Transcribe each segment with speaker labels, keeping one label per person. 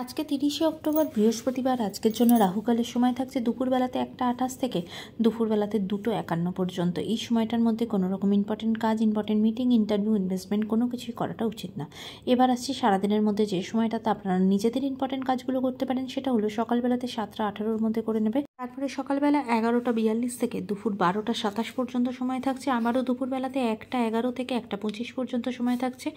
Speaker 1: আজকে 30শে অক্টোবর বৃহস্পতিবার। আজকের জন্য রাহুকালের সময় থাকছে দুপুরবেলাতে 1:28 থেকে দুপুরবেলাতে 2:51 পর্যন্ত। এই সময়টার মধ্যে কোনো রকম ইম্পর্টেন্ট কাজ, ইম্পর্টেন্ট মিটিং, ইন্টারভিউ, ইনভেস্টমেন্ট কোনো কিছুই করাটা উচিত না। এবার আসছি সারাদিনের মধ্যে যে সময়টাতে আপনারা নিজেদের ইম্পর্টেন্ট কাজগুলো করতে পারেন, সেটা হলো সকালবেলাতে 7:18 মধ্যে করে নেবে। তারপরে সকালবেলা 11:42 থেকে দুপুর 12:27 পর্যন্ত সময় থাকছে। আবারও দুপুরবেলাতে 1:11 থেকে 1:25 পর্যন্ত সময় থাকছে।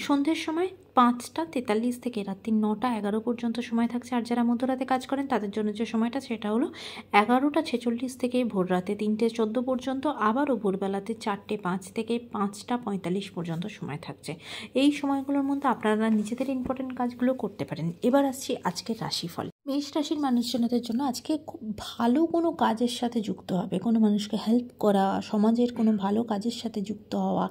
Speaker 1: সন্ধ্যের সময় 5:43 থেকে রাত্রি 9:11 পর্যন্ত সময় থাকছে। আর যারা মধ্যরাতে কাজ করেন তাদের জন্য যে সময়টা সেটা হলো 11:46 থেকে ভোর রাতে 3:14 পর্যন্ত। আবারও ভোরবেলাতে 4:05 থেকে 5:45 পর্যন্ত সময় থাকছে। এই সময়গুলোর মধ্যে আপনারা নিজেদের ইম্পর্টেন্ট কাজগুলো করতে পারেন। এবার আসছি আজকের রাশিফল। মেষ রাশির মানুষজনদের জন্য আজকে খুব ভালো কোনো কাজের সাথে যুক্ত হবে, কোনো মানুষকে হেল্প করা, সমাজের কোনো ভালো কাজের সাথে যুক্ত হওয়া,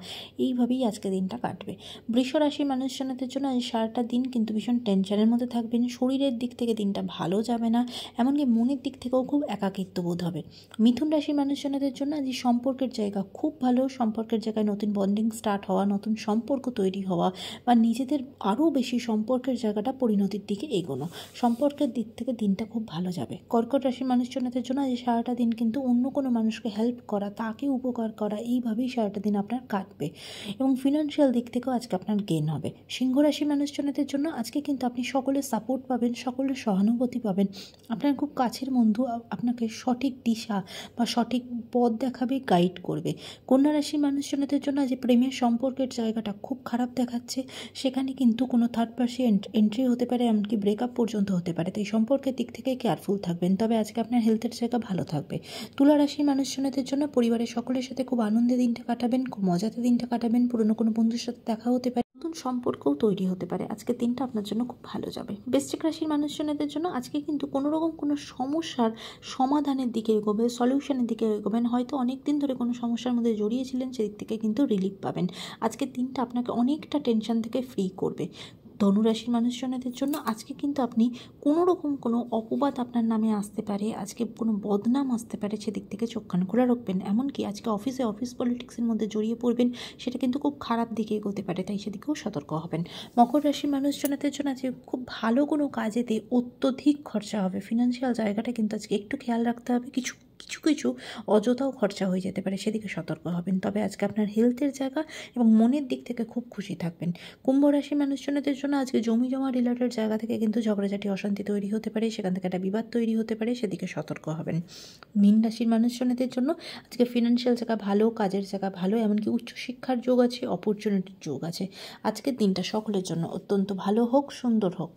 Speaker 1: এইভাবেই আজকে দিনটা কাটবে। বৃষ রাশির মানুষজনদের জন্য আজ সারাটা দিন কিন্তু ভীষণ টেনশনের মধ্যে থাকবেন। শরীরের দিক থেকে দিনটা ভালো যাবে না, এমনকি মনের দিক থেকেও খুব একাকিত্ব বোধ হবে। মিথুন রাশির মানুষজনদের জন্য আজ সম্পর্কের জায়গা খুব ভালো। সম্পর্কের জায়গায় নতুন বন্ডিং স্টার্ট হওয়া, নতুন সম্পর্ক তৈরি হওয়া বা নিজেদের আরও বেশি সম্পর্কের জায়গাটা পরিণতির দিকে এগোনো, সম্পর্কের দিক থেকে দিনটা খুব ভালো যাবে। কর্কট রাশির মানুষজনদের জন্য আজ সারাটা দিন কিন্তু অন্য কোনো মানুষকে হেল্প করা, তাকে উপকার করা, এইভাবেই সারাটা দিন আপনার কাটবে এবং ফিনান্সিয়াল দিক থেকেও আজকে আপনার গেইন হবে। সিংহ রাশির মানুষজনদের জন্য আজকে কিন্তু আপনি সকলের সাপোর্ট পাবেন, সকলের সহানুভূতি পাবেন। আপনার খুব কাছের বন্ধু আপনাকে সঠিক দিশা বা সঠিক পথ দেখাবে, গাইড করবে। কন্যা রাশির মানুষজনদের জন্য আজ প্রেমের সম্পর্কের জায়গাটা খুব খারাপ দেখাচ্ছে। সেখানে কিন্তু কোনো থার্ড পার্টি এন্ট্রি হতে পারে, এমনকি ব্রেকআপ পর্যন্ত হতে পারে। তাই সম্পর্কের দিক থেকে কেয়ারফুল থাকবেন। তবে আজকে আপনার হেলথের জায়গা ভালো থাকবে। তুলা রাশির মানুষজনদের জন্য পরিবারের সকলের সাথে খুব আনন্দে দিনটা কাটাবেন, খুব মজাতে দিনটা কাটাবেন। পুরনো কোনো বন্ধুর সাথে দেখা হতে পারে, নতুন সম্পর্কও তৈরি হতে পারে। আজকের দিনটা আপনার জন্য খুব ভালো যাবে। বৃশ্চিক রাশির মানুষজনদের জন্য আজকে কিন্তু কোনো রকম কোনো সমস্যার সমাধানের দিকে এগোবে, সলিউশনের দিকে এগোবেন। হয়তো অনেক দিন ধরে কোনো সমস্যার মধ্যে জড়িয়েছিলেন, সেদিক থেকে কিন্তু রিলিফ পাবেন। আজকের দিনটা আপনাকে অনেকটা টেনশন থেকে ফ্রি করবে। ধনুরাশির মানুষজনদের জন্য আজকে কিন্তু আপনি কোনো রকম কোনো অপবাদ আপনার নামে আসতে পারে, আজকে কোনো বদনাম আসতে পারে, সেদিক থেকে চোখ কান খোলা রাখবেন। এমনকি আজকে অফিস পলিটিক্সের মধ্যে জড়িয়ে পড়বেন, সেটা কিন্তু খুব খারাপ দিকে এগোতে পারে, তাই সেদিকেও সতর্ক হবেন। মকর রাশির মানুষজনদের জন্য আজকে খুব ভালো কোনো কাজেতে অত্যধিক খরচা হবে। ফিনান্সিয়াল জায়গাটা কিন্তু আজকে একটু খেয়াল রাখতে হবে। কিছু অযথাও খরচা হয়ে যেতে পারে, সেদিকে সতর্ক হবেন। তবে আজকে আপনার হেলথের জায়গা এবং মনের দিক থেকে খুব খুশি থাকবেন। কুম্ভ রাশির মানুষজনদের জন্য আজকে জমি জমা রিলেটেড জায়গা থেকে কিন্তু ঝগড়াঝাটি, অশান্তি তৈরি হতে পারে, সেখান থেকে একটা বিবাদ তৈরি হতে পারে, সেদিকে সতর্ক হবেন। মীন রাশির মানুষজনদের জন্য আজকে ফিনান্সিয়াল জায়গা ভালো, কাজের জায়গা ভালো, এমনকি উচ্চশিক্ষার যোগ আছে, অপরচুনিটির যোগ আছে। আজকের দিনটা সকলের জন্য অত্যন্ত ভালো হোক, সুন্দর হোক।